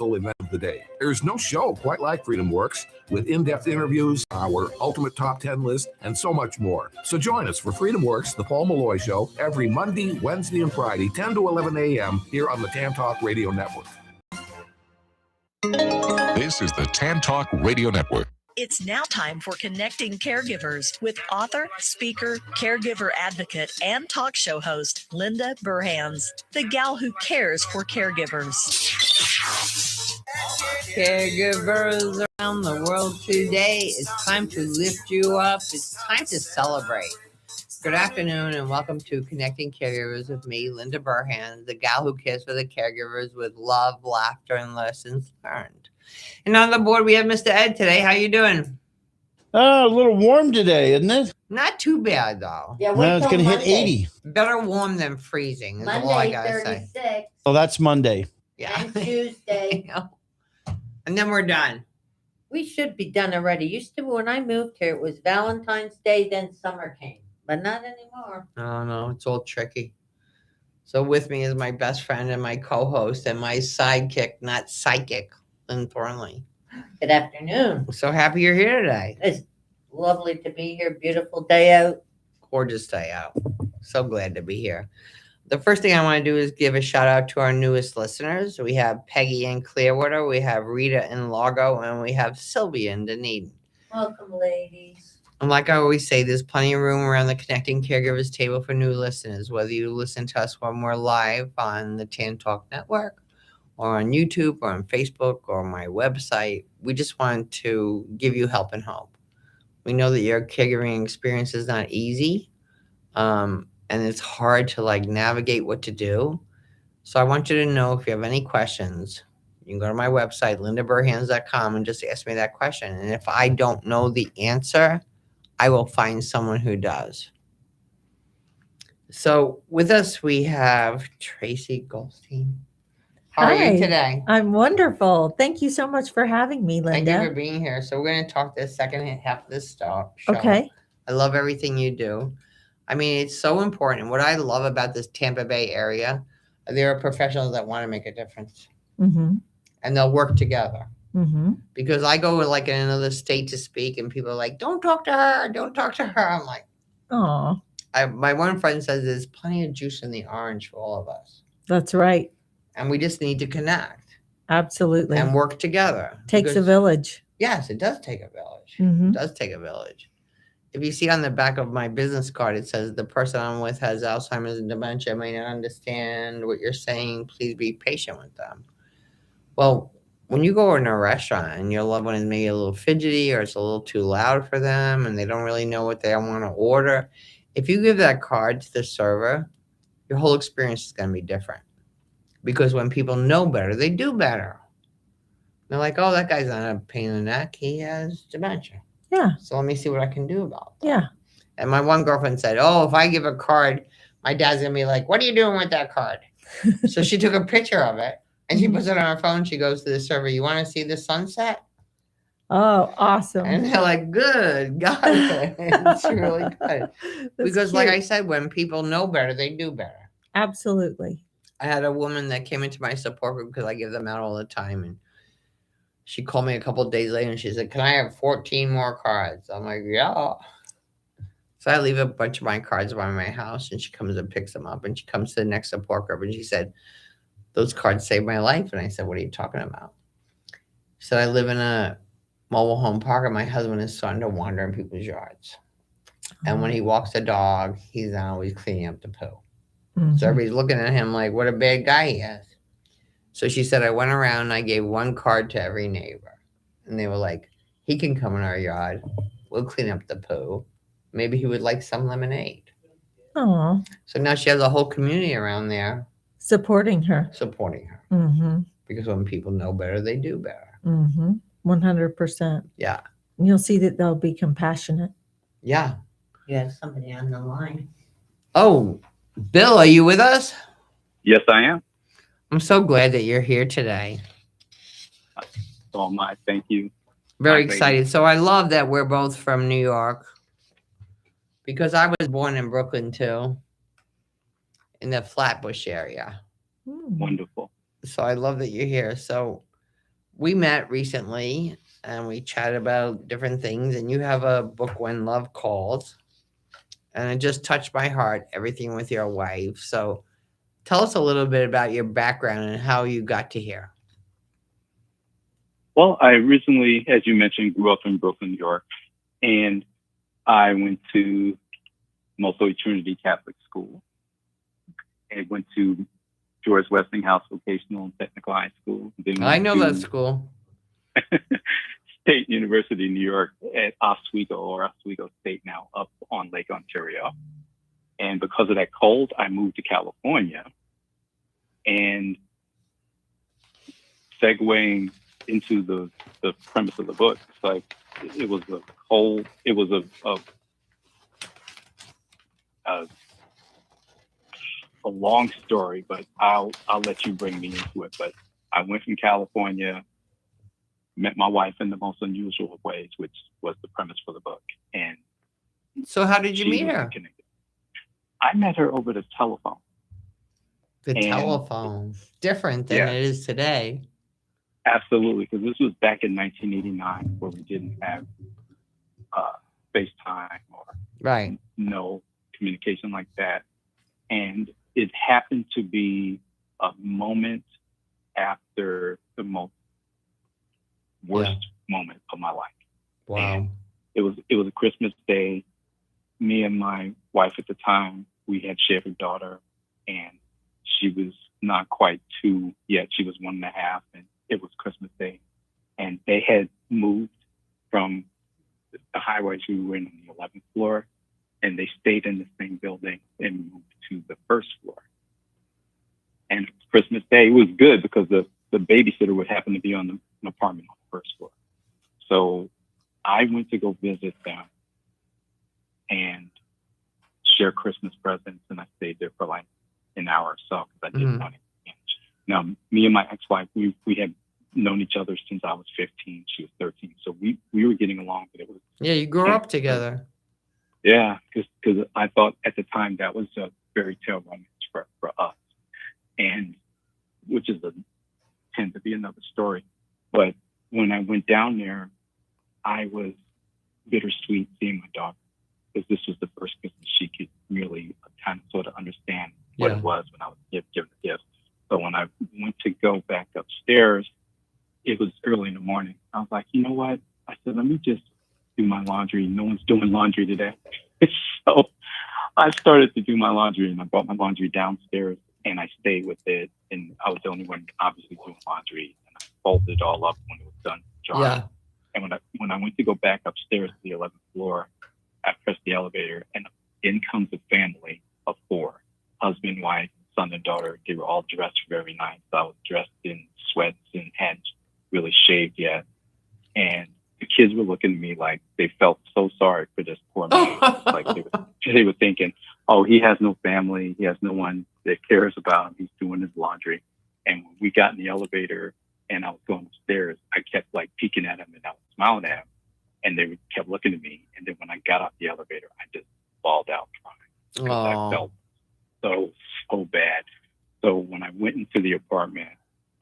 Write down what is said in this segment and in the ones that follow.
event of the day. There's no show quite like Freedom Works, with in-depth interviews, our ultimate top 10 list, and so much more. So join us for Freedom Works, the Paul Malloy Show, every Monday, Wednesday, and Friday, 10 to 11 a.m. here on the Tan Talk Radio Network. This is the Tan Talk Radio Network. It's now time for Connecting Caregivers with author, speaker, caregiver advocate, and talk show host Linda Burhans, the gal who cares for caregivers. Caregivers around the world today, it's time to lift you up. It's time to celebrate. Good afternoon and welcome to Connecting Caregivers with me, Linda Burhans, the gal who cares for the caregivers with love, laughter, and lessons learned. And on the board, we have Mr. Ed today. How you doing? A little warm today, isn't it? Not too bad, though. Yeah, it's going to hit 80. Better warm than freezing is all I got to say. 36. Oh, that's Monday. Yeah. And Tuesday. And then we're done. We should be done already. Used to, when I moved here, it was Valentine's Day, then summer came. But not anymore. No, it's all tricky. So with me is my best friend and my co-host and my sidekick, not psychic, Lynn Thornley. Good afternoon. So happy you're here today. It's lovely to be here. Beautiful day out. Gorgeous day out. So glad to be here. The first thing I want to do is give a shout out to our newest listeners. We have Peggy in Clearwater, we have Rita in Largo, and we have Sylvia in Dunedin. Welcome, ladies. And like I always say, there's plenty of room around the Connecting Caregivers table for new listeners, whether you listen to us when we're live on the Tan Talk Network or on YouTube or on Facebook or my website. We just want to give you help and hope. We know that your caregiving experience is not easy, and it's hard to navigate what to do. So I want you to know if you have any questions, you can go to my website, lindaburhans.com, and just ask me that question. And if I don't know the answer, I will find someone who does. So with us, we have Traci Gerolstein. How are you today? I'm wonderful. Thank you so much for having me, Linda. Thank you for being here. So we're going to talk the second half of this show. Okay. I love everything you do. I mean, it's so important. What I love about this Tampa Bay area, there are professionals that want to make a difference. Mm-hmm. And they'll work together. Mm-hmm. Because I go in another state to speak and people are like, don't talk to her. Don't talk to her. I'm like, oh, my one friend says there's plenty of juice in the orange for all of us. That's right. And we just need to connect. Absolutely. And work together. Takes a village. Yes, it does take a village. Mm-hmm. It does take a village. If you see on the back of my business card, it says the person I'm with has Alzheimer's and dementia, may not understand what you're saying. Please be patient with them. Well, when you go in a restaurant and your loved one is maybe a little fidgety or it's a little too loud for them and they don't really know what they want to order, if you give that card to the server, your whole experience is going to be different. Because when people know better, they do better. They're like, oh, that guy's not a pain in the neck. He has dementia. Yeah. So let me see what I can do about that. Yeah. And my one girlfriend said, oh, if I give a card, my dad's going to be like, what are you doing with that card? So she took a picture of it. And she puts it on her phone. She goes to the server. You want to see the sunset? Oh, awesome. And they're like, good. Got it. It's really good. Because like I said, when people know better, they do better. Absolutely. I had a woman that came into my support group because I give them out all the time. And she called me a couple of days later and she said, can I have 14 more cards? I'm like, yeah. So I leave a bunch of my cards by my house and she comes and picks them up. And she comes to the next support group and she said, those cards saved my life. And I said, what are you talking about? She said, I live in a mobile home park and my husband is starting to wander in people's yards. And when he walks the dog, he's not always cleaning up the poo. Mm-hmm. So everybody's looking at him like, what a bad guy he is. So she said, I went around and I gave one card to every neighbor. And they were like, he can come in our yard. We'll clean up the poo. Maybe he would like some lemonade. Oh. So now she has a whole community around there. Supporting her. Mm-hmm. Because when people know better, they do better. Mm-hmm. 100%. Yeah. And you'll see that they'll be compassionate. Yeah. You have somebody on the line. Oh, Bill, are you with us? Yes, I am. I'm so glad that you're here today. So am I. Thank you. Very excited. So I love that we're both from New York. Because I was born in Brooklyn, too. In the Flatbush area. Wonderful. So I love that you're here. So we met recently and we chatted about different things, and you have a book, When Love Calls, and it just touched my heart, everything with your wife. So tell us a little bit about your background and how you got to here. Well, I originally, as you mentioned, grew up in Brooklyn, New York, and I went to Most Holy Trinity Catholic School. I went to Westinghouse Vocational and Technical High School. Then I went know to that school. State University, New York, at Oswego State now, up on Lake Ontario. And because of that cold, I moved to California. And segueing into the premise of the book, it's like it was a long story, but I'll let you bring me into it. But I went from California, met my wife in the most unusual ways, which was the premise for the book. And So how did you she meet was her? connected. I met her over the telephone. The And- telephone. Different than Yeah. it is today. Absolutely, because this was back in 1989, where we didn't have FaceTime or Right. no communication like that. And it happened to be a moment after the most worst moment of my life. Wow. It was a Christmas day. Me and my wife at the time, we had shared a daughter, and she was not quite 2 yet. She was 1.5, and it was Christmas Day. And they had moved from the high-rise we were in on the 11th floor, and they stayed in the same building and moved to the first floor. And Christmas Day was good because the babysitter would happen to be on an apartment on the first floor. So I went to go visit them and share Christmas presents, and I stayed there for like an hour or so because I didn't want it. Now, me and my ex-wife, we had known each other since I was 15. She was 13. So we were getting along, but it was... Yeah, you grew up together. Yeah, because I thought at the time that was a fairy tale romance for us, and which tends to be another story. But when I went down there, I was bittersweet seeing my daughter, because this was the first Christmas she could really kind of sort of understand what it was when I was given the gift. So when I went to go back upstairs, it was early in the morning. I was like, you know what? I said, let me just do my laundry. No one's doing laundry today. So I started to do my laundry, and I brought my laundry downstairs, and I stayed with it. And I was the only one obviously doing laundry, and I folded it all up when it was done drying. Yeah. And when I went to go back upstairs to the 11th floor, I pressed the elevator, and in comes a family of 4, husband, wife, son, and daughter. They were all dressed very nice. I was dressed in sweats and hadn't really shaved yet. And the kids were looking at me like they felt so sorry for this poor man. Like they were thinking, oh, he has no family. He has no one that cares about him. He's doing his laundry. And when we got in the elevator and I was going upstairs, I kept like peeking at him and I was smiling at him. And they kept looking at me. And then when I got off the elevator, I just bawled out crying, because I felt so bad. So when I went into the apartment,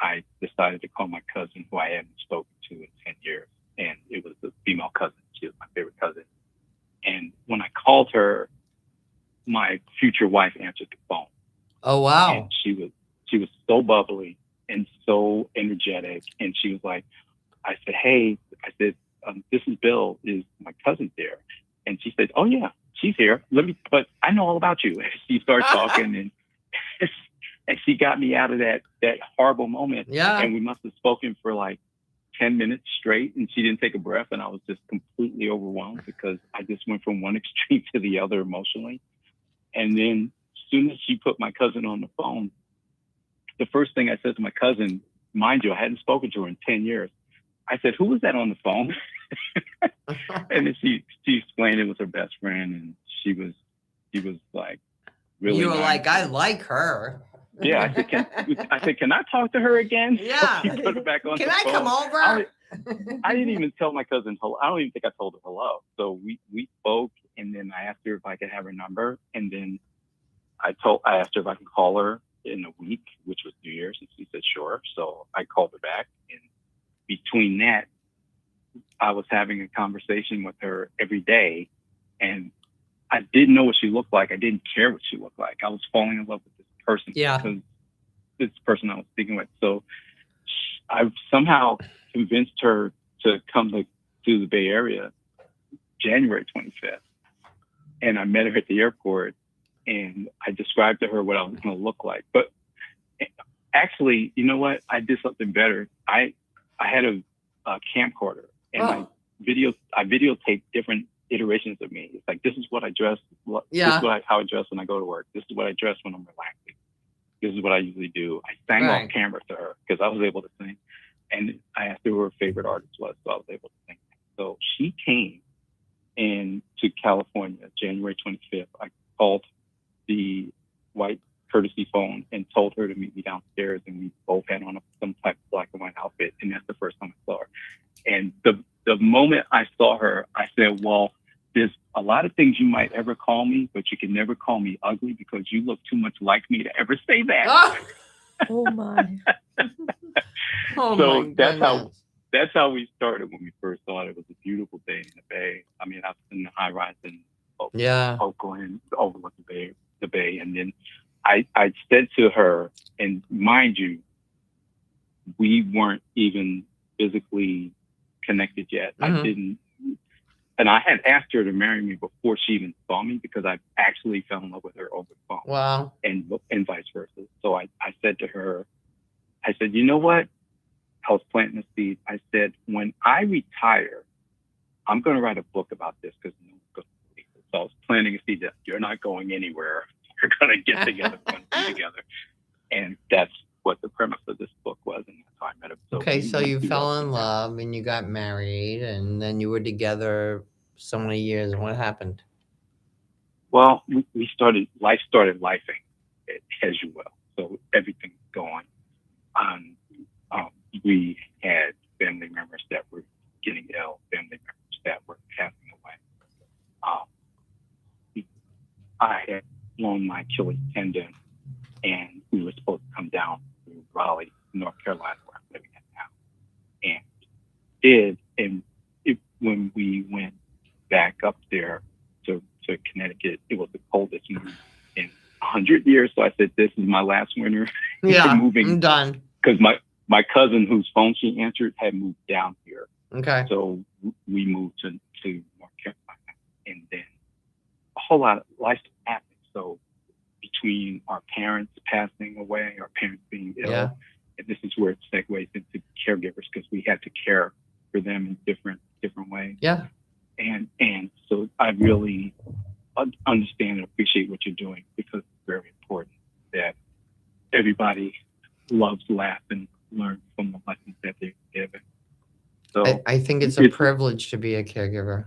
I decided to call my cousin, who I hadn't spoken to in 10 years. And it was a female cousin. She was my favorite cousin. And when I called her, my future wife answered the phone. Oh, wow. And she was so bubbly and so energetic. And she was like, I said, hey, this is Bill. Is my cousin there? And she said, oh, yeah, she's here. But I know all about you. And she started talking, and she got me out of that horrible moment. Yeah. And we must have spoken for like 10 minutes straight, and she didn't take a breath. And I was just completely overwhelmed because I just went from one extreme to the other emotionally. And then as soon as she put my cousin on the phone, the first thing I said to my cousin, mind you, I hadn't spoken to her in 10 years. I said, who was that on the phone? And then she explained it was her best friend, and she was like, really You were nice. like, I like her. Yeah, I said, can I talk to her again? Yeah. She put it back on Can the I phone. come over? I didn't even tell my cousin hello. I don't even think I told her hello. So we spoke, and then I asked her if I could have her number, and then I asked her if I could call her in a week, which was New Year's, and she said sure. So I called her back, and we between that, I was having a conversation with her every day, and I didn't know what she looked like. I didn't care what she looked like. I was falling in love with this person because this person I was speaking with. So I somehow convinced her to come to the Bay Area January 25th. And I met her at the airport, and I described to her what I was going to look like. But actually, you know what? I did something better. I had a camcorder, and I videotaped different iterations of me. It's like, this is what I dress. This is how I dress when I go to work. This is what I dress when I'm relaxing. This is what I usually do. I sang off camera to her because I was able to sing. And I asked her who her favorite artist was, so I was able to sing. So she came to California, January 25th. I called the white courtesy phone and told her to meet me downstairs, and we both had on some type of black and white outfit, and that's the first time I saw her. And the moment I saw her, I said, well, there's a lot of things you might ever call me, but you can never call me ugly because you look too much like me to ever say that. Oh my. So that's how we started when we first saw it. It was a beautiful day in the Bay. I mean, I was in the high rise in Oakland, overlooking the Bay. And then I said to her, and mind you, we weren't even physically connected yet. And I had asked her to marry me before she even saw me because I actually fell in love with her over the phone. Wow. And vice versa. So I said to her, I said, you know what? I was planting a seed. I said, when I retire, I'm going to write a book about this because no one's going to believe it. So I was planting a seed that you're not going anywhere. You're going to get together. We're going to be together. And that's what the premise of this book was. And that's how I met her. So you fell in love and you got married, and then you were together so many years. And what happened? Well, life started lifing, as you will. So everything's going on. We had family members that were getting ill, family members that were passing away. I had blown my Achilles tendon, and we were supposed to come down to Raleigh, North Carolina, where I'm living at now, and did. And when we went back up there to Connecticut, it was the coldest winter in 100 years. So I said, this is my last winter. Moving. I'm done. Because my cousin, whose phone she answered, had moved down here. Okay. So we moved to North Carolina, and then a whole lot of life happened. So between our parents passing away, our parents being ill, and this is where it segues into caregivers, because we had to care for them in different ways. Yeah. And so I really understand and appreciate what you're doing, because it's very important that everybody loves, laugh, and learn from the lessons that they're given. So I think it's a privilege to be a caregiver.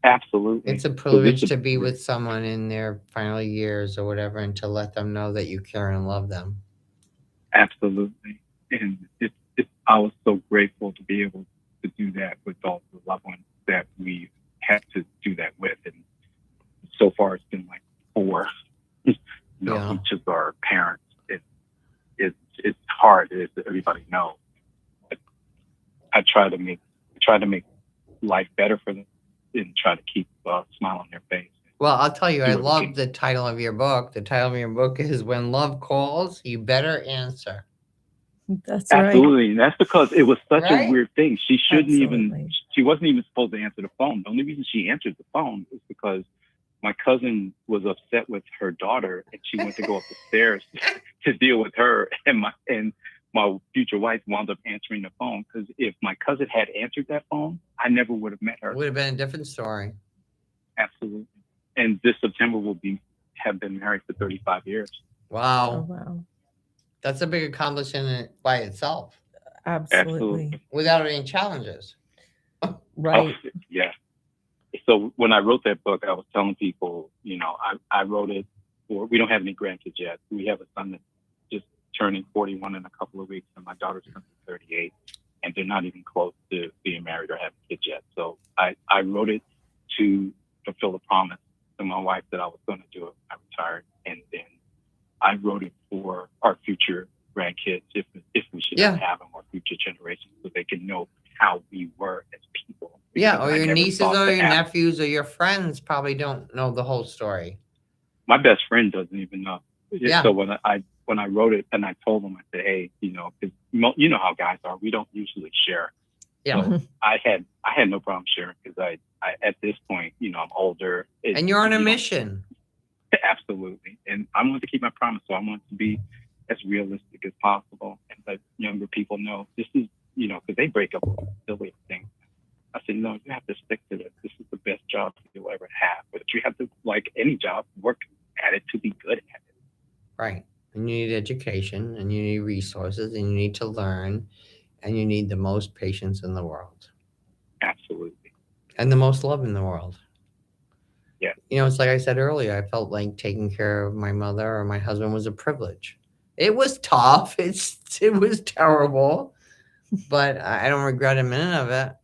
Absolutely. It's a privilege to be with someone in their final years or whatever, and to let them know that you care and love them. Absolutely. And I was so grateful to be able to do that with all the loved ones that we had to do that with. And so far it's been like 4, each of our parents. It's hard, as everybody knows. I try to make life better for them and try to keep a smile on their face. Well, I'll tell you, I love the title of your book. The title of your book is When Love Calls, You Better Answer. That's right. Absolutely. And that's because it was such a weird thing. She Absolutely. she wasn't even supposed to answer the phone. The only reason she answered the phone was because my cousin was upset with her daughter, and she went to go up the stairs to deal with her. And my future wife wound up answering the phone, because if my cousin had answered that phone, I never would have met her. It would have been a different story. Absolutely. And this September have been married for 35 years. Wow. Oh, wow. That's a big accomplishment by itself. Absolutely. Without any challenges. Right. Oh, yeah. So when I wrote that book, I was telling people, I wrote it we don't have any grandkids yet. We have a son that's just turning 41 in a couple of weeks, and my daughter's turning 38, and they're not even close to being married or having kids yet. So I wrote it to fulfill a promise to my wife that I was going to do it. I retired, and then I wrote it for our future grandkids if we should Yeah. not have them, or future generations, so they can know how we were as people. Yeah, Because or I your never nieces thought or to your ask. nephews or your friends probably don't know the whole story. My best friend doesn't even know. Yeah. So when I wrote it and I told him, I said, hey, because you know how guys are, we don't usually share. Yeah. So I had no problem sharing, because I at this point, I'm older. And you're on a mission. Absolutely. And I wanted to keep my promise. So I wanted to be as realistic as possible and let younger people know this is, because they break up with silly things. I said, no, you have to stick to this. This is the best job you'll ever have. But you have to, like any job, work at it to be good at it. Right. And you need education, and you need resources, and you need to learn, and you need the most patience in the world. Absolutely. And the most love in the world. Yeah. It's like I said earlier, I felt like taking care of my mother or my husband was a privilege. It was tough. It was terrible, but I don't regret a minute of it.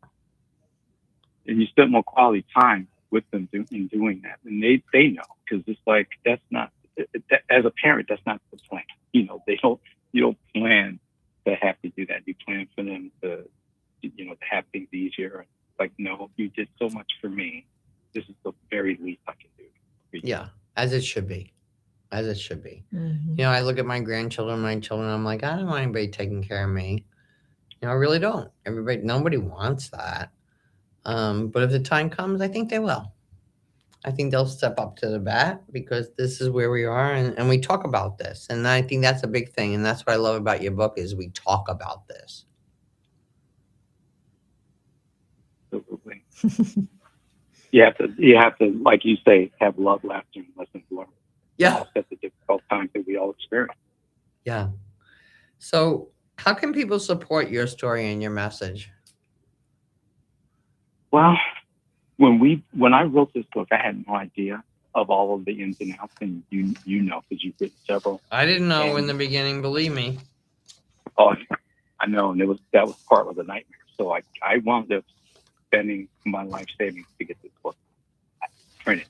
And you spend more quality time with them in doing that. And they know, because it's like, that's not, as a parent, that's not the plan. You don't plan to have to do that. You plan for them to have things easier. Like, no, you did so much for me. This is the very least I can do for you. Yeah, as it should be. As it should be. Mhm. I look at my grandchildren, my children, I'm like, I don't want anybody taking care of me. I really don't. Nobody wants that. But if the time comes, I think they will. I think they'll step up to the bat, because this is where we are, and we talk about this. And I think that's a big thing. And that's what I love about your book, is we talk about this. Absolutely. You have to, like you say, have love, laughter, and lessons learned. Yeah. Offset the difficult times that we all experience. Yeah. So how can people support your story and your message? Well, when I wrote this book, I had no idea of all of the ins and outs, and because you've written several. I didn't know in the beginning, believe me. Oh, I know, and that was part of the nightmare. So I wound up spending my life savings to get this book printed.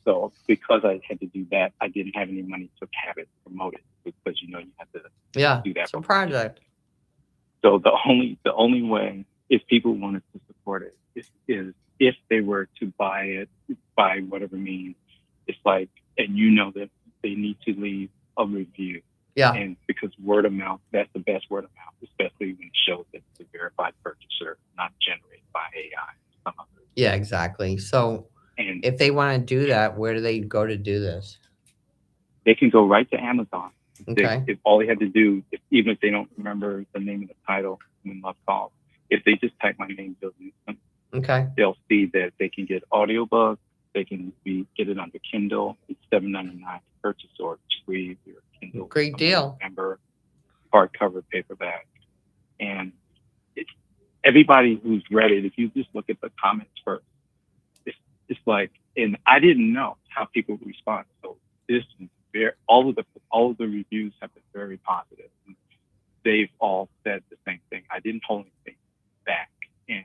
So because I had to do that, I didn't have any money to have it promoted, because you have to do that. It's a project. So the only way, if people wanted to support it, is if they were to buy it by whatever means. It's like, and that they need to leave a review. Yeah. And because word of mouth, that's the best word of mouth, especially when it shows that it's a verified purchaser, not generated by AI or some other. Yeah, exactly. So And if they want to do that, where do they go to do this? they can go right to Amazon. Okay. If all they had to do, even if they don't remember the name of the title when love calls, if they just type my name, Bill Newsome, Okay. they'll see that they can get audiobooks. They can get it under Kindle. It's $7.99 to purchase, or it's free if you're a Kindle. Great deal. Member, hardcover, paperback, and it's everybody who's read it. If you just look at the comments first, it's like, and I didn't know how people would respond. So this is all of the reviews have been very positive. They've all said the same thing. I didn't hold anything back, and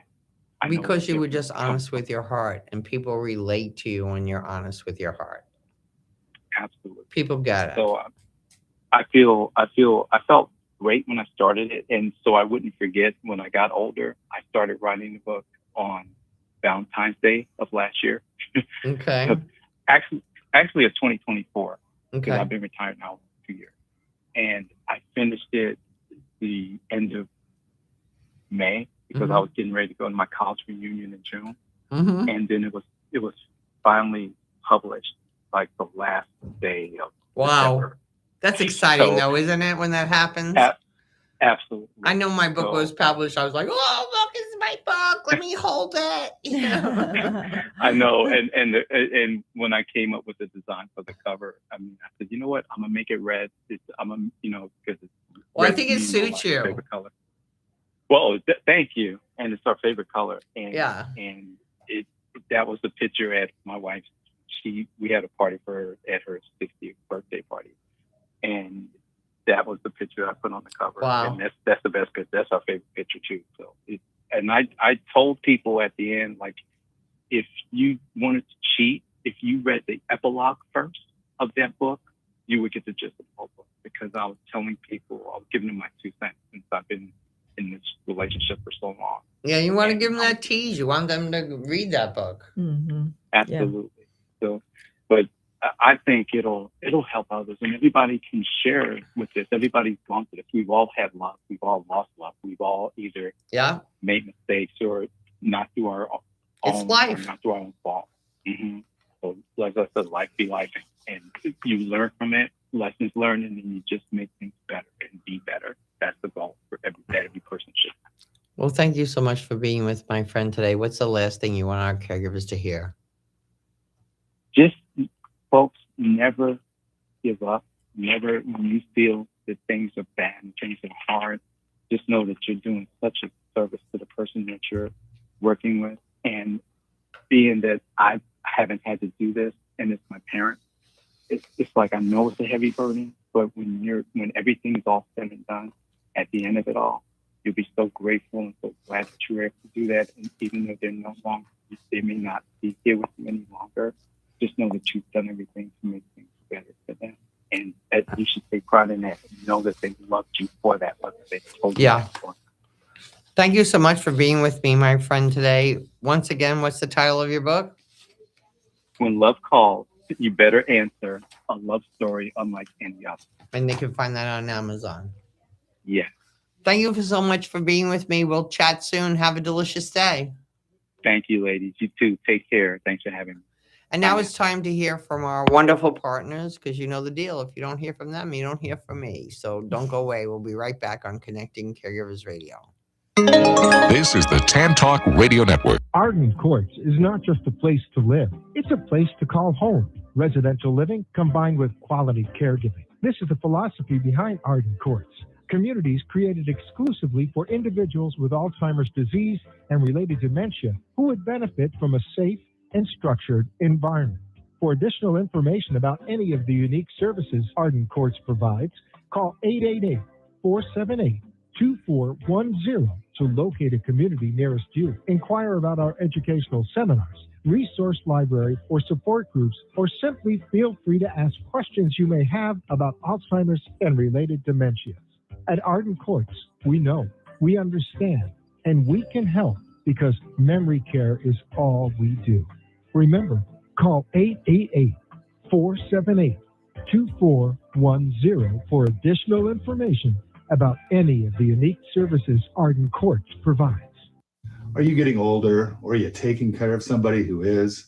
Because you were just honest with your heart, and people relate to you when you're honest with your heart. Absolutely. People get it. So I felt great when I started it, and so I wouldn't forget when I got older. I started writing the book on Valentine's Day of last year. Okay. Actually, it's 2024. Because Okay. I've been retired now for 2 years, and I finished it the end of May, because I was getting ready to go to my college reunion in June, Mm-hmm. and then it was finally published like the last day of Wow. December. That's exciting, So- though, isn't it, when that happens? Absolutely. I know my book So- was published. I was like, oh, look, it's my book. Let me hold it. I know, and when I came up with the design for the cover, I said, you know what, I'm gonna make it red. Because it's Well, I red think to it me, suits my you. favorite color. Well, thank you, and it's our favorite color. And Yeah. and that was the picture at my wife's. We had a party for her at her 60th birthday party, and that was the picture I put on the cover. Wow. And that's the best picture. That's our favorite picture too. So I told people at the end, like, if you wanted to cheat, if you read the epilogue first of that book, you would get the gist of the whole book, because I was telling people, I was giving them my 2 cents since I've been in this relationship for so long. Yeah, you want to give them that tease. You want them to read that book. Mm-hmm. Absolutely. So, but I think it'll help others, and everybody can share with this. Everybody's gone through this. We've all had love. We've all lost love. We've all either made mistakes or not through our own. It's life. Or not through our own fault. Mm-hmm. So, like I said, life be life, and you learn from it. Lessons learned, and then you just make things better and be better. That's the goal for every person should. Well, thank you so much for being with my friend today. What's the last thing you want our caregivers to hear? Just, folks, never give up. Never, when you feel that things are bad and things are hard, just know that you're doing such a service to the person that you're working with. And being that I haven't had to do this, and it's my parents, it's like I know it's a heavy burden, but when everything is all said and done, at the end of it all, you'll be so grateful and so glad that you were able to do that. And even though they're no longer, they may not be here with you any longer, just know that you've done everything to make things better for them. And that you should take pride in that and know that they loved you for that, whether they told you that before. Thank you so much for being with me, my friend, today. Once again, what's the title of your book? When Love Calls, You Better Answer, a love story unlike any other. And they can find that on Amazon. Yes. Thank you so much for being with me. We'll chat soon. Have a delicious day. Thank you, ladies. You too. Take care. Thanks for having me. And now it's time to hear from our wonderful partners, because you know the deal. If you don't hear from them, you don't hear from me. So don't go away. We'll be right back on Connecting Caregivers Radio. This is the Tan Talk Radio Network. Arden Courts is not just a place to live. It's a place to call home. Residential living combined with quality caregiving. This is the philosophy behind Arden Courts. Communities created exclusively for individuals with Alzheimer's disease and related dementia who would benefit from a safe and structured environment. For additional information about any of the unique services Arden Courts provides, call 888-478-2410 to locate a community nearest you. Inquire about our educational seminars, resource library, or support groups, or simply feel free to ask questions you may have about Alzheimer's and related dementias. At Arden Courts, we know, we understand, and we can help because memory care is all we do. Remember, call 888-478-2410 for additional information about any of the unique services Arden Courts provides. Are you getting older, or are you taking care of somebody who is?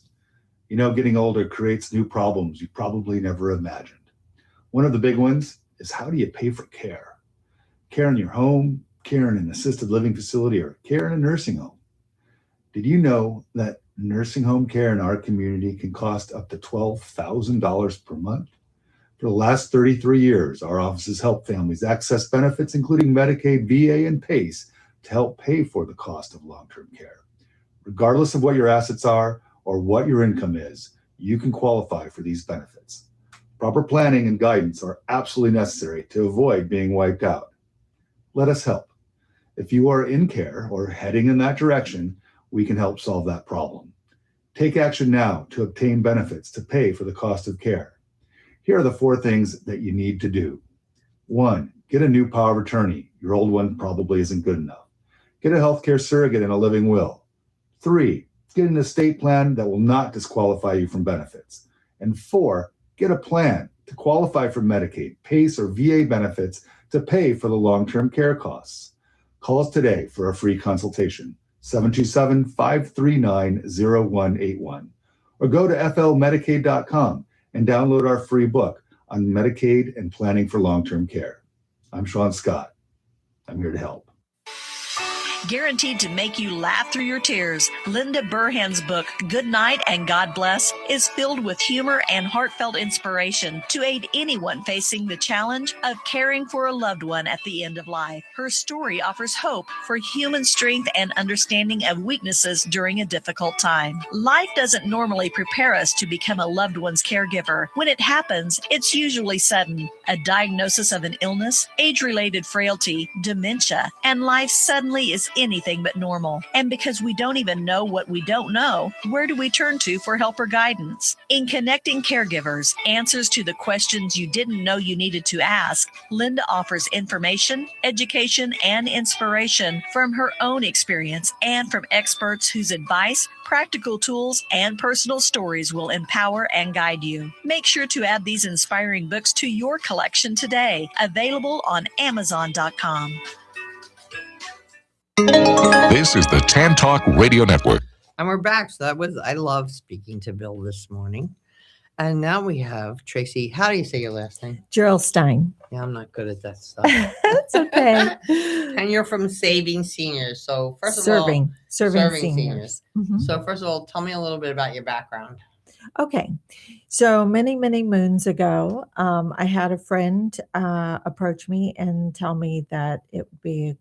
You know, getting older creates new problems you probably never imagined. One of the big ones is, how do you pay for care? Care in your home, care in an assisted living facility, or care in a nursing home. Did you know that nursing home care in our community can cost up to $12,000 per month? For the last 33 years, our office has helped families access benefits, including Medicaid, VA, and PACE, to help pay for the cost of long-term care. Regardless of what your assets are or what your income is, you can qualify for these benefits. Proper planning and guidance are absolutely necessary to avoid being wiped out. Let us help. If you are in care or heading in that direction, we can help solve that problem. Take action now to obtain benefits to pay for the cost of care. Here are the 4 things that you need to do. 1, get a new power of attorney. Your old one probably isn't good enough. Get a healthcare surrogate and a living will. 3, get an estate plan that will not disqualify you from benefits. And 4, get a plan to qualify for Medicaid, PACE, or VA benefits to pay for the long-term care costs. Call us today for a free consultation, 727-539-0181, or go to flmedicaid.com and download our free book on Medicaid and planning for long-term care. I'm Sean Scott. I'm here to help. Guaranteed to make you laugh through your tears, Linda Burhan's book, Good Night and God Bless, is filled with humor and heartfelt inspiration to aid anyone facing the challenge of caring for a loved one at the end of life. Her story offers hope for human strength and understanding of weaknesses during a difficult time. Life doesn't normally prepare us to become a loved one's caregiver. When it happens, it's usually sudden. A diagnosis of an illness, age-related frailty, dementia, and life suddenly is anything but normal. And because we don't even know what we don't know, where do we turn to for help or guidance? In Connecting Caregivers, Answers to the Questions You Didn't Know You Needed to Ask, Linda offers information, education, and inspiration from her own experience and from experts whose advice, practical tools, and personal stories will empower and guide you. Make sure to add these inspiring books to your collection today. Available on Amazon.com. This is the Tan Talk Radio Network. And we're back. So I love speaking to Bill this morning. And now we have Traci. How do you say your last name? Gerolstein. Yeah, I'm not good at that stuff. That's okay. And you're from Saving Seniors. So first of all, serving seniors. Mhm. So first of all, tell me a little bit about your background. Okay. So many moons ago, I had a friend approach me and tell me that it would be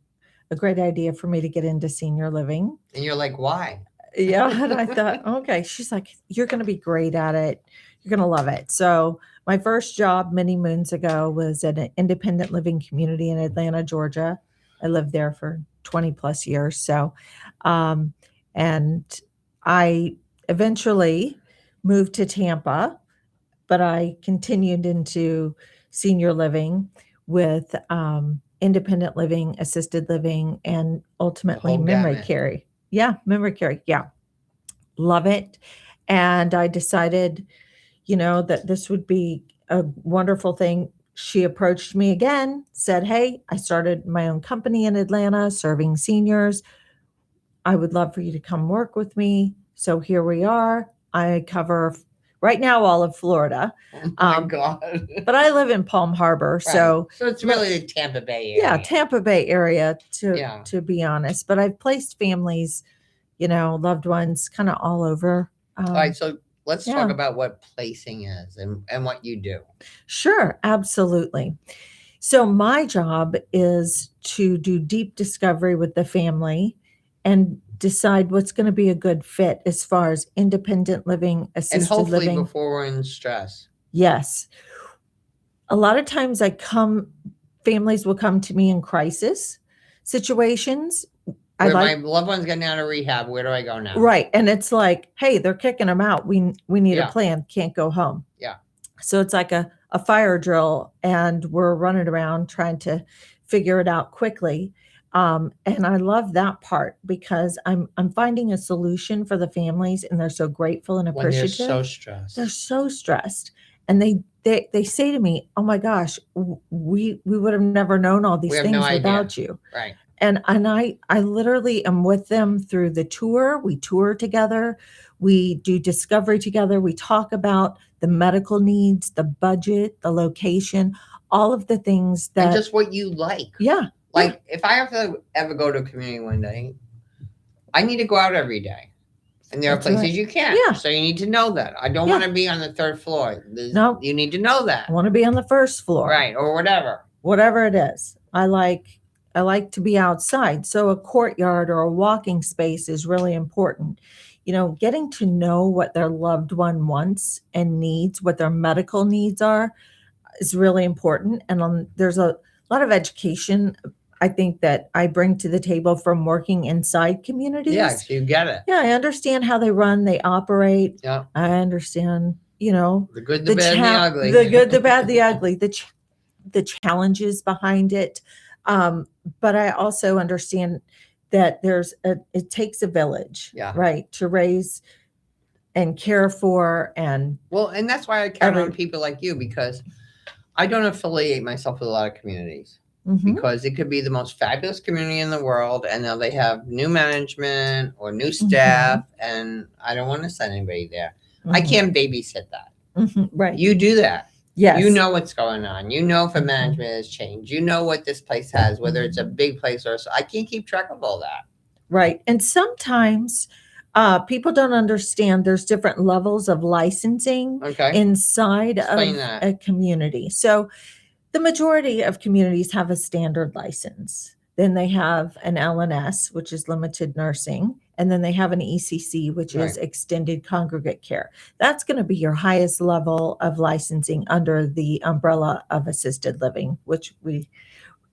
a great idea for me to get into senior living. And you're like, why? Yeah. And I thought, okay. She's like, you're going to be great at it. You're going to love it. So my first job many moons ago was at an independent living community in Atlanta, Georgia. I lived there for 20 plus years. So, and I eventually moved to Tampa, but I continued into senior living with independent living, assisted living, and ultimately Whole memory gamut. care. Yeah, memory care. Yeah. Love it. And I decided, that this would be a wonderful thing. She approached me again, said, hey, I started my own company in Atlanta serving seniors. I would love for you to come work with me. So here we are. I cover right now all of Florida. Oh my God. But I live in Palm Harbor. So it's really the Tampa Bay area. yeah, Tampa Bay area to be honest. But I've placed families, loved ones kind of all over. All right. So let's talk about what placing is and what you do. Sure, absolutely. So my job is to do deep discovery with the family and decide what's going to be a good fit as far as independent living, assisted And hopefully living. before we're in stress. Yes. A lot of times families will come to me in crisis situations. My loved one's getting out of rehab. Where do I go now? Right. And it's like, hey, they're kicking them out. We need Yeah. a plan. Can't go home. Yeah. So it's like a fire drill, and we're running around trying to figure it out quickly. And I love that part because I'm finding a solution for the families, and they're so grateful and When appreciative. they're so stressed. They're so stressed. And they say to me, oh my gosh, we would have never known all these We have things no idea. without you. Right. And I literally am with them through the tour. We tour together. We do discovery together. We talk about the medical needs, the budget, the location, all of the things that. And just what you like. Yeah. Like if I have to ever go to a community one day, I need to go out every day. And there are That's places right. you can't. Yeah. So you need to know that. I don't Yeah. want to be on the third floor. No. You need to know that. I want to be on the first floor. Right. Or whatever. Whatever it is. I like to be outside. So a courtyard or a walking space is really important. Getting to know what their loved one wants and needs, what their medical needs are, is really important. And there's a lot of education, I think, that I bring to the table from working inside communities. Yes, you get it. Yeah, I understand how they run, they operate. Yeah. I understand, The good, the bad, and the ugly. The good, the bad, the ugly, the challenges behind it. But I also understand that it takes a village, right, to raise and care for and. Well, and that's why I count on people like you, because I don't affiliate myself with a lot of communities. Mm-hmm. Because it could be the most fabulous community in the world, and now they have new management or new staff, and I don't want to send anybody there. I can't babysit that. Right. You do that. Yes. You know what's going on. You know if a management has changed. You know what this place has, whether it's a big place or I can't keep track of all that. Right. And sometimes people don't understand there's different levels of licensing inside Explain of that. a community. So the majority of communities have a standard license. Then they have an LNS, which is limited nursing. And then they have an ECC, which is extended congregate care. That's going to be your highest level of licensing under the umbrella of assisted living, which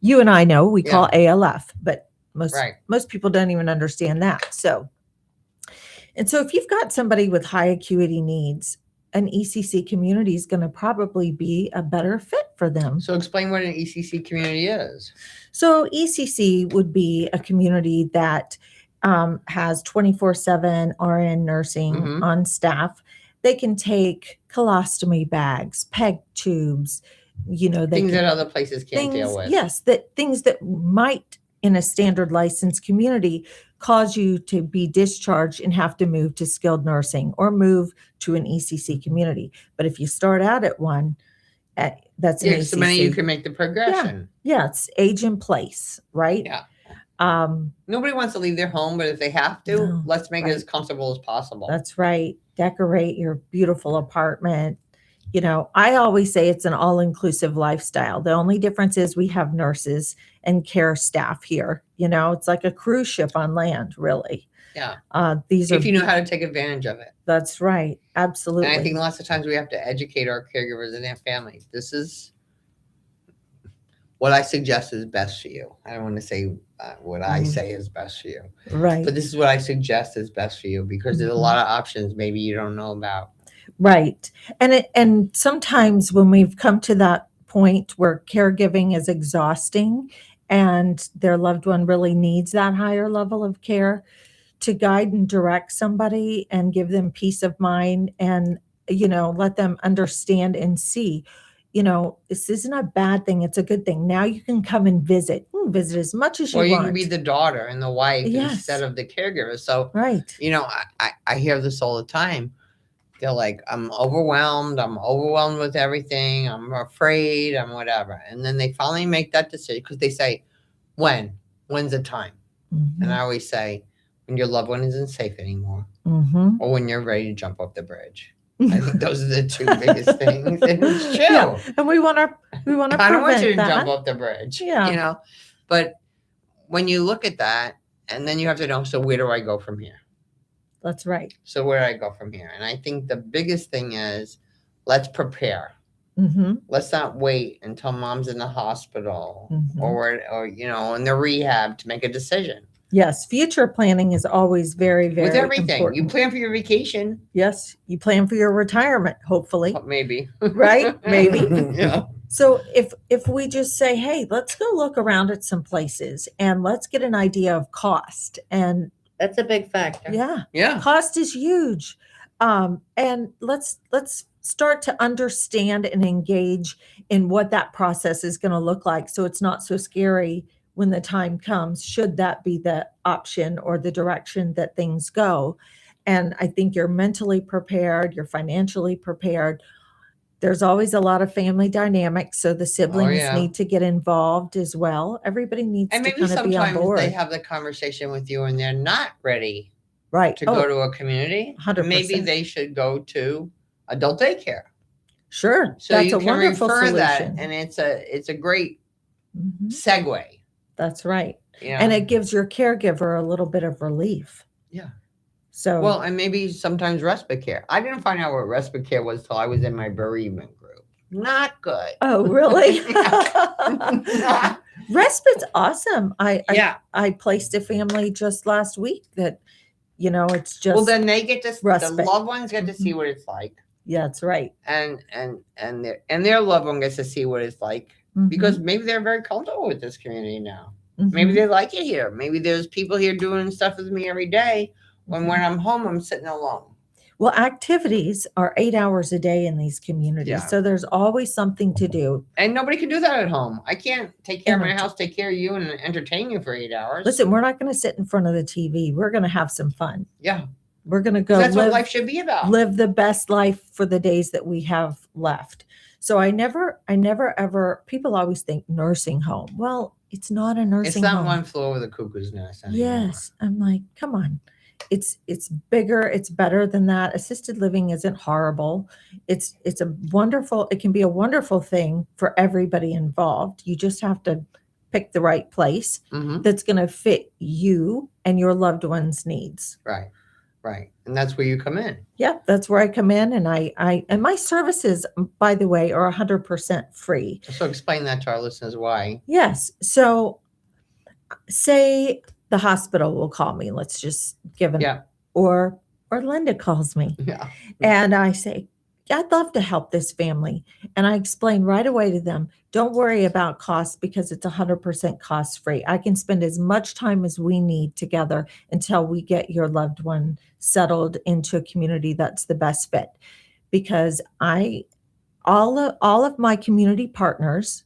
you and I know we call ALF, but Most people don't even understand that. So if you've got somebody with high acuity needs, an ECC community is going to probably be a better fit for them. So explain what an ECC community is. So ECC would be a community that has 24/7 RN nursing on staff. They can take colostomy bags, PEG tubes, things that other places can't deal with. Yes, things that might in a standard licensed community cause you to be discharged and have to move to skilled nursing or move to an ECC community. But if you start out at one, that's an ECC. So many you can make the progression. Yeah, it's age in place, right? Yeah. Nobody wants to leave their home, but if they have to, let's make it as comfortable as possible. That's right. Decorate your beautiful apartment. I always say it's an all-inclusive lifestyle. The only difference is we have nurses and care staff here. It's like a cruise ship on land, really. Yeah. If you know how to take advantage of it. That's right. Absolutely. And I think lots of times we have to educate our caregivers and their families. This is what I suggest is best for you. I don't want to say what I say is best for you. Right. But this is what I suggest is best for you because there's a lot of options maybe you don't know about. Right. And sometimes when we've come to that point where caregiving is exhausting and their loved one really needs that higher level of care, to guide and direct somebody and give them peace of mind and, let them understand and see, this isn't a bad thing. It's a good thing. Now you can come and visit. Visit as much as you want. Or you can be the daughter and the wife Yes. instead of the caregiver. So, right. I hear this all the time. They're like, I'm overwhelmed with everything. I'm afraid. I'm whatever. And then they finally make that decision because they say, when's the time? Mm-hmm. And I always say, when your loved one isn't safe anymore Mm-hmm. or when you're ready to jump off the bridge. I think those are the two biggest things. And it's true. Yeah. And we want to I don't prevent want you to that. jump off the bridge. Yeah. But when you look at that, and then you have to know, so where do I go from here? That's right. So where do I go from here? And I think the biggest thing is let's prepare. Mm-hmm. Let's not wait until mom's in the hospital Mhm. or in the rehab to make a decision. Yes. Future planning is always very, very With everything. important. You plan for your vacation. Yes. You plan for your retirement, hopefully. Maybe. Right? Maybe. Yeah. So if we just say, hey, let's go look around at some places and let's get an idea of cost. And That's a big factor. Yeah. cost is huge. And let's start to understand and engage in what that process is going to look like. So it's not so scary when the time comes, should that be the option or the direction that things go. And I think you're mentally prepared, you're financially prepared. There's always a lot of family dynamics, so the siblings yeah. need to get involved as well. Everybody needs And to maybe kind of be on sometimes board. they have the conversation with you and they're not ready Right. to go to a community. 100%. Maybe they should go to adult daycare. Sure. So That's you a can wonderful refer solution. that, and it's a great Mhm. segue. That's right. You know? And it gives your caregiver a little bit of relief. Yeah. So Well, and maybe sometimes respite care. I didn't find out what respite care was till I was in my bereavement group. Not good. oh, really? Respite's awesome. I placed a family just last week that, it's just Well, then they get to the respite. loved ones get to see what it's like, yeah, that's right. and their loved one gets to see what it's like because maybe they're very comfortable with this community now. Mhm. Maybe they like it here. Maybe there's people here doing stuff with me every day. When I'm home, I'm sitting alone. Well, activities are 8 hours a day in these communities. Yeah. So there's always something to do. And nobody can do that at home. I can't take care of my Yeah. house, take care of you, and entertain you for 8 hours. Listen, we're not going to sit in front of the TV. We're going to have some fun. Yeah. We're going to go That's what live, life should be about. live the best life for the days that we have left. So I never ever, people always think nursing home. Well, it's not a nursing It's not home. one flew over the cuckoo's nest anymore. Yes. I'm like, come on. It's bigger. It's better than that. Assisted living isn't horrible. It's a wonderful, it can be a wonderful thing for everybody involved. You just have to pick the right place Mhm. that's going to fit you and your loved one's needs. Right. And that's where you come in. Yeah, that's where I come in, and and my services, by the way, are 100% free. So explain that to our listeners why. Yes. So say the hospital will call me. Let's just give an or Linda calls me. Yeah. And I say, I'd love to help this family. And I explain right away to them, don't worry about costs because it's 100% cost free. I can spend as much time as we need together until we get your loved one settled into a community that's the best fit. Because all of my community partners,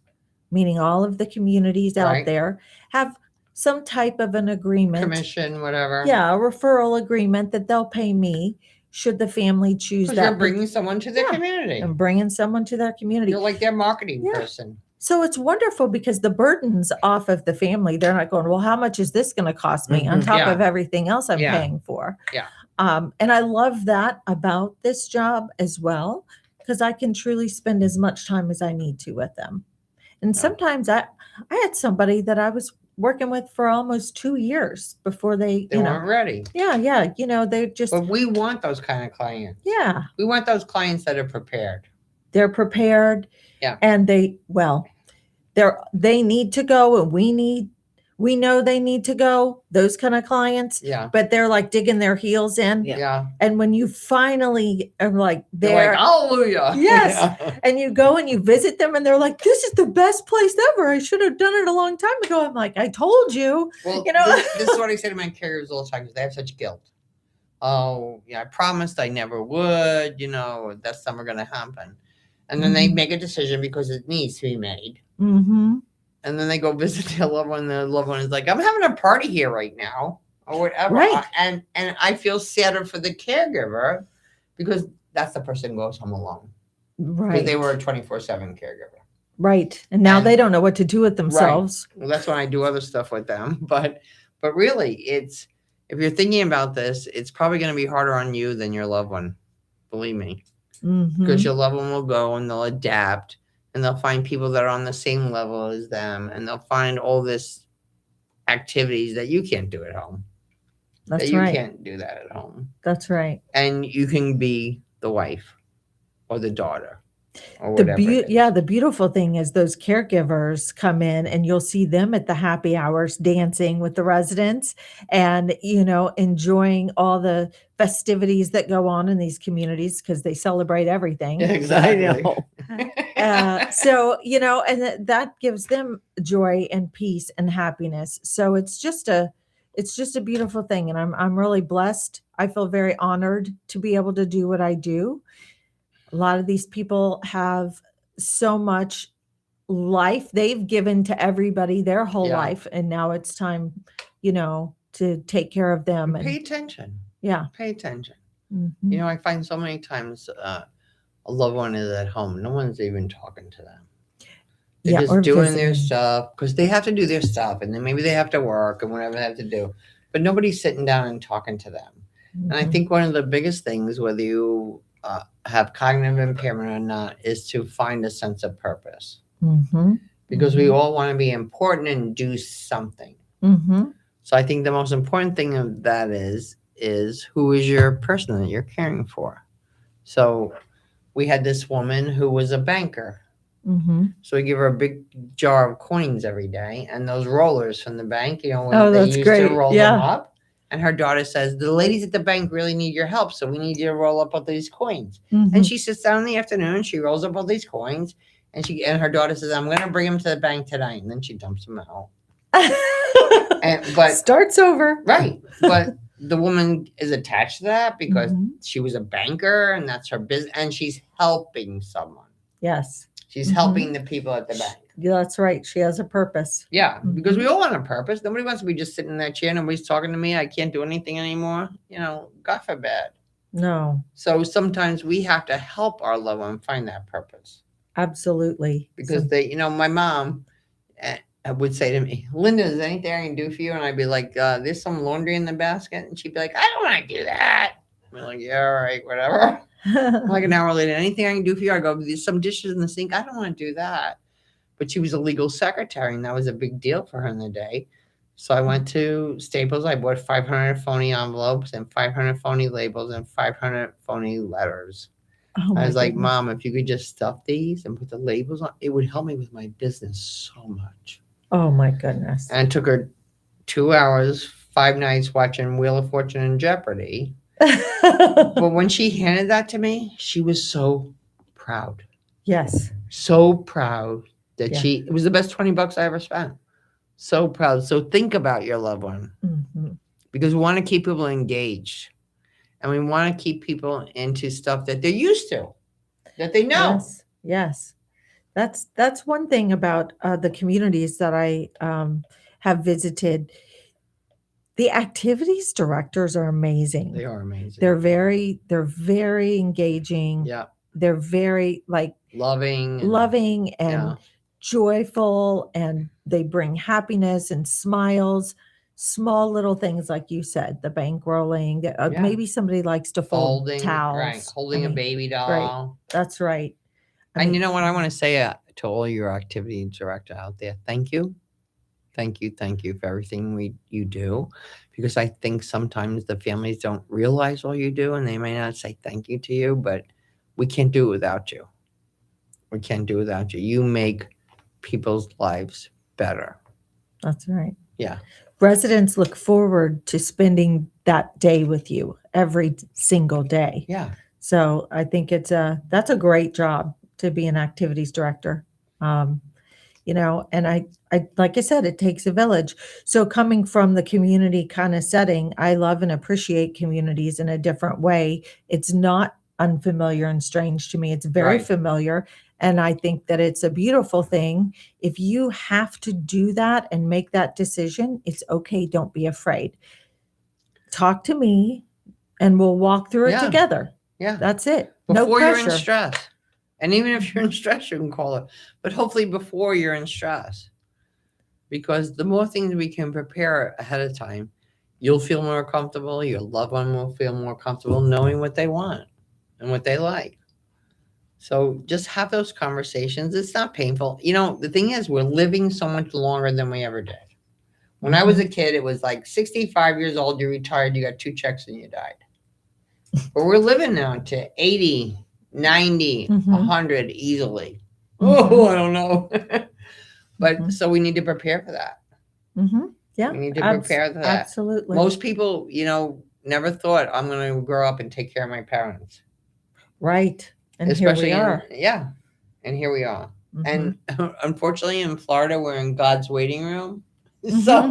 meaning all of the communities out there, have some type of an agreement. Commission, whatever. Yeah, a referral agreement that they'll pay me should the family choose that. You're bringing someone to their community. I'm bringing someone to their community. You're like their marketing person. So it's wonderful because the burden's off of the family. They're not going, well, how much is this going to cost me on top of everything else I'm paying for? Yeah. And I love that about this job as well, because I can truly spend as much time as I need to with them. And sometimes I had somebody that I was working with for almost 2 years before they weren't ready. Yeah. They just. But we want those kind of clients. Yeah. We want those clients that are prepared. They're prepared. Yeah. And they need to go, and we know they need to go, those kind of clients. Yeah. But they're like digging their heels in. Yeah. And when you finally are like there, like, hallelujah. Yes. Yeah. And you go and you visit them and they're like, this is the best place ever. I should have done it a long time ago. I'm like, I told you. Well, this is what I say to my caregivers all the time because they have such guilt. Oh, yeah, I promised I never would, that's never going to happen. And then they make a decision because it needs to be made. Mm-hmm. And then they go visit their loved one. The loved one is like, I'm having a party here right now or whatever. Right. And I feel sadder for the caregiver because that's the person who goes home alone. Right. Because they were a 24/7 caregiver. Right. And now they don't know what to do with themselves. Right. Well, that's when I do other stuff with them. But really, if you're thinking about this, it's probably going to be harder on you than your loved one. Believe me. Because your loved one will go and they'll adapt. And they'll find people that are on the same level as them. And they'll find all this activities that you can't do at home. That's that right. You can't do that at home. That's right. And you can be the wife or the daughter or whatever. The beautiful thing is those caregivers come in and you'll see them at the happy hours dancing with the residents and, enjoying all the festivities that go on in these communities because they celebrate everything. Exactly. I know. And that gives them joy and peace and happiness. So it's just a beautiful thing. And I'm really blessed. I feel very honored to be able to do what I do. A lot of these people have so much life they've given to everybody their whole life. And now it's time, to take care of them. Pay attention. Yeah. Pay attention. Mm-hmm. I find so many times a loved one is at home. No one's even talking to them. They're just doing their stuff because they have to do their stuff. And then maybe they have to work and whatever they have to do. But nobody's sitting down and talking to them. Mm-hmm. And I think one of the biggest things, whether you have cognitive impairment or not, is to find a sense of purpose. Mm-hmm. Because we all want to be important and do something. Mm-hmm. So I think the most important thing of that is who is your person that you're caring for. So we had this woman who was a banker. Mm-hmm. So we give her a big jar of coins every day, and those rollers from the bank, when they that's used great. to roll them up. And her daughter says, the ladies at the bank really need your help, so we need you to roll up all these coins. Mm-hmm. And she sits down in the afternoon, she rolls up all these coins, and her daughter says, I'm going to bring them to the bank tonight. And then she dumps them out. But starts over. Right. But the woman is attached to that because she was a banker and that's her business. And she's helping someone. Yes. She's helping the people at the bank. Yeah, that's right. She has a purpose. Yeah. Because we all want a purpose. Nobody wants to be just sitting in that chair. Nobody's talking to me. I can't do anything anymore. God forbid. No. So sometimes we have to help our loved one find that purpose. Absolutely. Because my mom would say to me, Linda, is there anything I can do for you? And I'd be like, there's some laundry in the basket. And she'd be like, I don't want to do that. I'm like, yeah, all right, whatever. Like an hour later, anything I can do for you? I go, there's some dishes in the sink. I don't want to do that. But she was a legal secretary, and that was a big deal for her in the day. So I went to Staples. I bought 500 phony envelopes and 500 phony labels and 500 phony letters. Oh, I was like, Mom, if you could just stuff these and put the labels on, it would help me with my business so much. Oh, my goodness. And it took her 2 hours, 5 nights watching Wheel of Fortune and Jeopardy. But when she handed that to me, she was so proud. Yes. So proud that Yeah. it was the best $20 I ever spent. So proud. So think about your loved one, because we want to keep people engaged, and we want to keep people into stuff that they're used to, that they know. Yes. That's one thing about the communities that I have visited. The activities directors are amazing. They are amazing. They're very engaging. Yeah. They're very loving and joyful, and they bring happiness and smiles. Small little things, like you said, the bankrolling. Maybe somebody likes to fold towels. Right. Holding a baby doll. Right. That's right. And you know what I want to say to all your activity director out there? Thank you. Thank you. Thank you for everything you do. Because I think sometimes the families don't realize all you do, and they may not say thank you to you, but we can't do it without you. We can't do it without you. You make people's lives better. That's right. Yeah. Residents look forward to spending that day with you every single day. Yeah. So I think that's a great job to be an activities director. And I like I said, it takes a village. So coming from the community kind of setting, I love and appreciate communities in a different way. It's not unfamiliar and strange to me. It's very familiar. And I think that it's a beautiful thing. If you have to do that and make that decision, it's okay. Don't be afraid. Talk to me and we'll walk through it together. Yeah. That's it. Before no you're pressure. in stress. And even if you're in stress, you can call it. But hopefully before you're in stress. Because the more things we can prepare ahead of time, you'll feel more comfortable. Your loved one will feel more comfortable knowing what they want and what they like. So just have those conversations. It's not painful. The thing is, we're living so much longer than we ever did. When I was a kid, it was like 65 years old, you retired, you got 2 checks and you died. But we're living now to 80, 90, 100 easily. Oh, I don't know. But so we need to prepare for that. Yeah. We need to prepare for that. Absolutely. Most people, never thought I'm going to grow up and take care of my parents. Right. And especially here we are. Yeah. And here we are. And unfortunately in Florida, we're in God's waiting room. So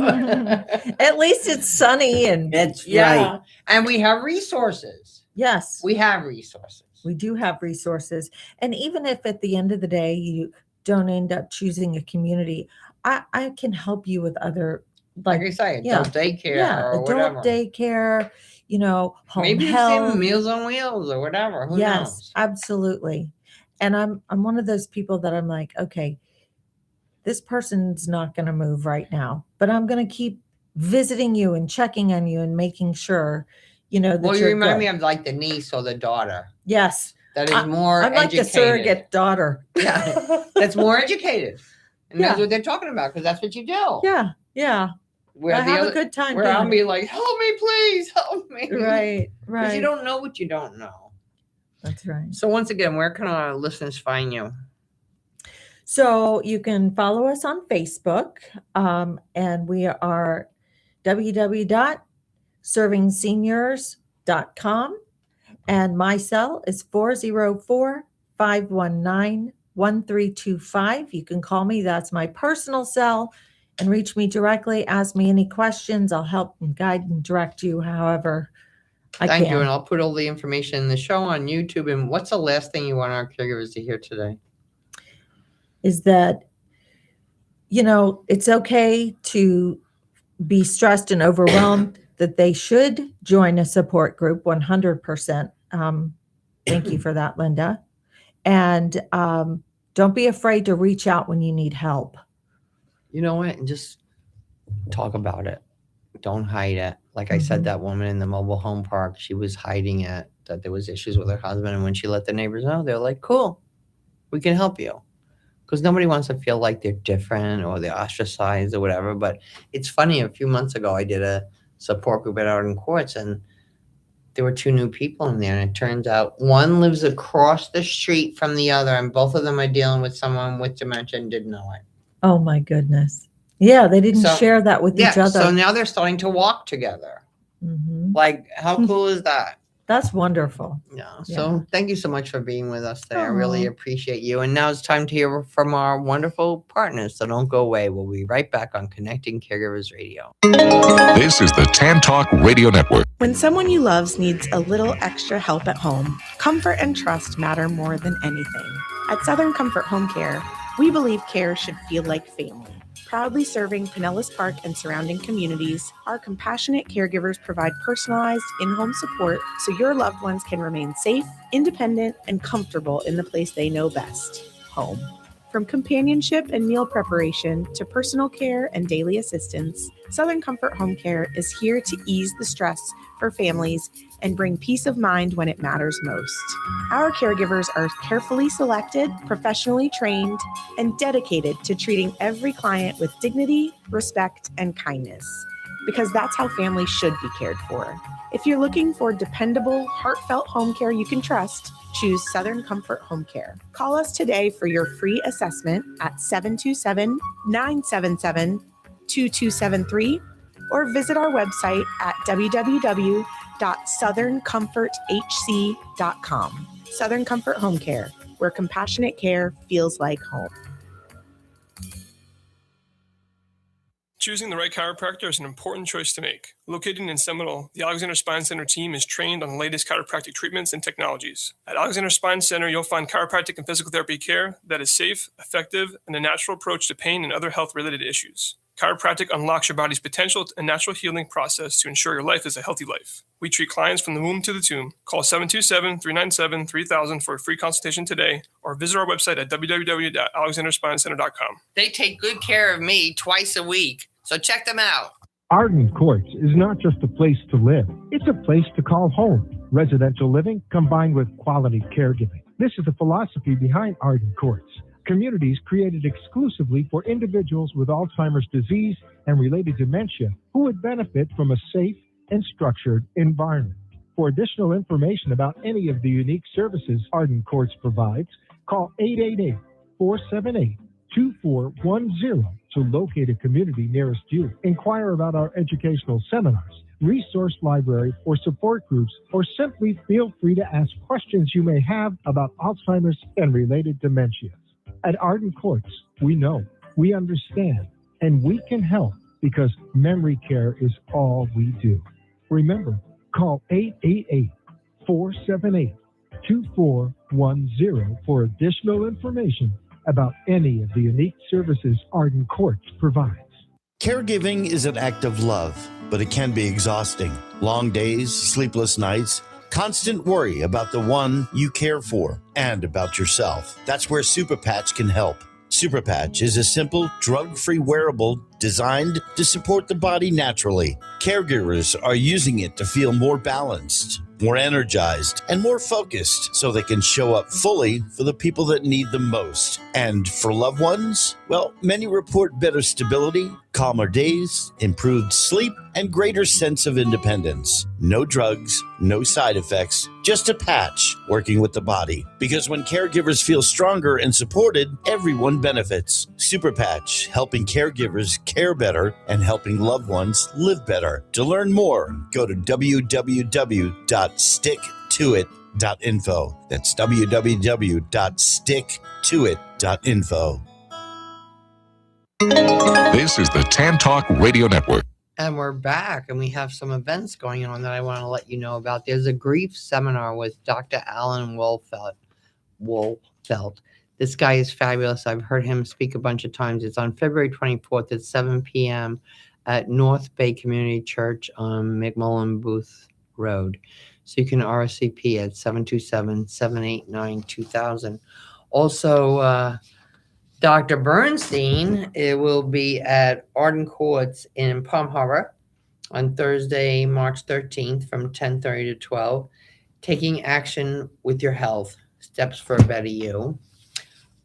at least it's sunny and right. And we have resources. Yes. We have resources. We do have resources. And even if at the end of the day, you don't end up choosing a community, I can help you with other, like I say, adult daycare or whatever. Adult daycare, home maybe health. Meals on Wheels or whatever. Who knows? Absolutely. And I'm one of those people that I'm like, okay, this person's not going to move right now, but I'm going to keep visiting you and checking on you and making sure, that well, you you're remind good. me of like the niece or the daughter. Yes. That is more I'm like educated. the surrogate daughter. Yeah. That's more educated. And that's what they're talking about, because that's what you do. Yeah. Yeah. Where I have a good time. Where I'll be like, help me, please, help me. Right. Because you don't know what you don't know. That's right. So once again, where can our listeners find you? So you can follow us on Facebook, and we are www.servingseniors.com, and my cell is 404-519-1325. You can call me. That's my personal cell, and reach me directly. Ask me any questions. I'll help and guide and direct you however I can. Thank you, and I'll put all the information in the show on YouTube. And what's the last thing you want our caregivers to hear today? Is that, it's okay to be stressed and overwhelmed, that they should join a support group 100%. Thank you for that, Linda. And don't be afraid to reach out when you need help. You know what? And just talk about it. Don't hide it. Like I said, that woman in the mobile home park, she was hiding it, that there was issues with her husband. And when she let the neighbors know, they're like, cool, we can help you. Because nobody wants to feel like they're different or they're ostracized or whatever. But it's funny, a few months ago, I did a support group at Arden Courts, and there were 2 new people in there. And it turns out one lives across the street from the other, and both of them are dealing with someone with dementia and didn't know it. Oh, my goodness. Yeah, they didn't So- share that with each Yeah, other. so now they're starting to walk together. Mhm. Like, how cool is that? That's wonderful. Yeah. So thank you so much for being with us today. I really Aw. appreciate you. And now it's time to hear from our wonderful partners. So don't go away. We'll be right back on Connecting Caregivers Radio. This is the Tan Talk Radio Network. When someone you love needs a little extra help at home, comfort and trust matter more than anything. At Southern Comfort Home Care, we believe care should feel like family. Proudly serving Pinellas Park and surrounding communities, our compassionate caregivers provide personalized in-home support so your loved ones can remain safe, independent, and comfortable in the place they know best, home. From companionship and meal preparation to personal care and daily assistance, Southern Comfort Home Care is here to ease the stress for families and bring peace of mind when it matters most. Our caregivers are carefully selected, professionally trained, and dedicated to treating every client with dignity, respect, and kindness, because that's how families should be cared for. If you're looking for dependable, heartfelt home care you can trust, choose Southern Comfort Home Care. Call us today for your free assessment at 727-977-2273 or visit our website at www.southerncomforthc.com. Southern Comfort Home Care, where compassionate care feels like home. Choosing the right chiropractor is an important choice to make. Located in Seminole, the Alexander Spine Center team is trained on the latest chiropractic treatments and technologies. At Alexander Spine Center, you'll find chiropractic and physical therapy care that is safe, effective, and a natural approach to pain and other health-related issues. Chiropractic unlocks your body's potential and natural healing process to ensure your life is a healthy life. We treat clients from the womb to the tomb. Call 727-397-3000 for a free consultation today, or visit our website at www.alexanderspinecenter.com. They take good care of me twice a week. So check them out. Arden Courts is not just a place to live. It's a place to call home. Residential living combined with quality caregiving. This is the philosophy behind Arden Courts. Communities created exclusively for individuals with Alzheimer's disease and related dementia who would benefit from a safe and structured environment. For additional information about any of the unique services Arden Courts provides, call 888-478-2410 to locate a community nearest you. Inquire about our educational seminars, resource library, or support groups, or simply feel free to ask questions you may have about Alzheimer's and related dementias. At Arden Courts, we know, we understand, and we can help because memory care is all we do. Remember, call 888-478-2410 for additional information about any of the unique services Arden Courts provides. Caregiving is an act of love, but it can be exhausting. Long days, sleepless nights, constant worry about the one you care for and about yourself. That's where Super Patch can help. Super Patch is a simple, drug-free wearable designed to support the body naturally. Caregivers are using it to feel more balanced, more energized, and more focused so they can show up fully for the people that need them most. And for loved ones, well, many report better stability, calmer days, improved sleep, and greater sense of independence. No drugs, no side effects, just a patch working with the body. Because when caregivers feel stronger and supported, everyone benefits. Super Patch, helping caregivers care better and helping loved ones live better. To learn more, go to www.sticktoit.info. That's www.sticktoit.info. This is the Tan Talk Radio Network. And we're back, and we have some events going on that I want to let you know about. There's a grief seminar with Dr. Alan Wolfelt. This guy is fabulous. I've heard him speak a bunch of times. It's on February 24th at 7 p.m. at North Bay Community Church on McMullen Booth Road. So you can RSVP at 727-789-2000. Also, Dr. Bernstein, it will be at Arden Courts in Palm Harbor on Thursday, March 13th from 10:30 to 12. Taking action with your health, steps for a better you.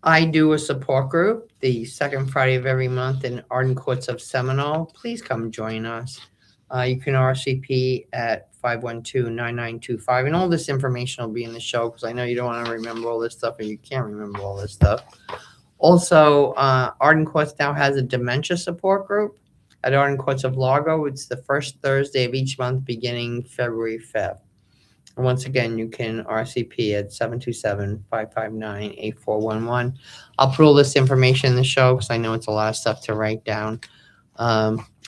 I do a support group the second Friday of every month in Arden Courts of Seminole. Please come join us. You can RSVP at 512-9925. And all this information will be in the show because I know you don't want to remember all this stuff or you can't remember all this stuff. Also, Arden Courts now has a dementia support group at Arden Courts of Largo. It's the first Thursday of each month beginning February 5th. And once again, you can RCP at 727-559-8411. I'll put all this information in the show because I know it's a lot of stuff to write down.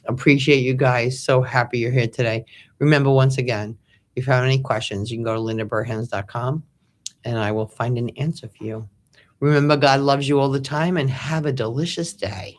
Appreciate you guys. So happy you're here today. Remember, once again, if you have any questions, you can go to lindaburhans.com and I will find an answer for you. Remember, God loves you all the time, and have a delicious day.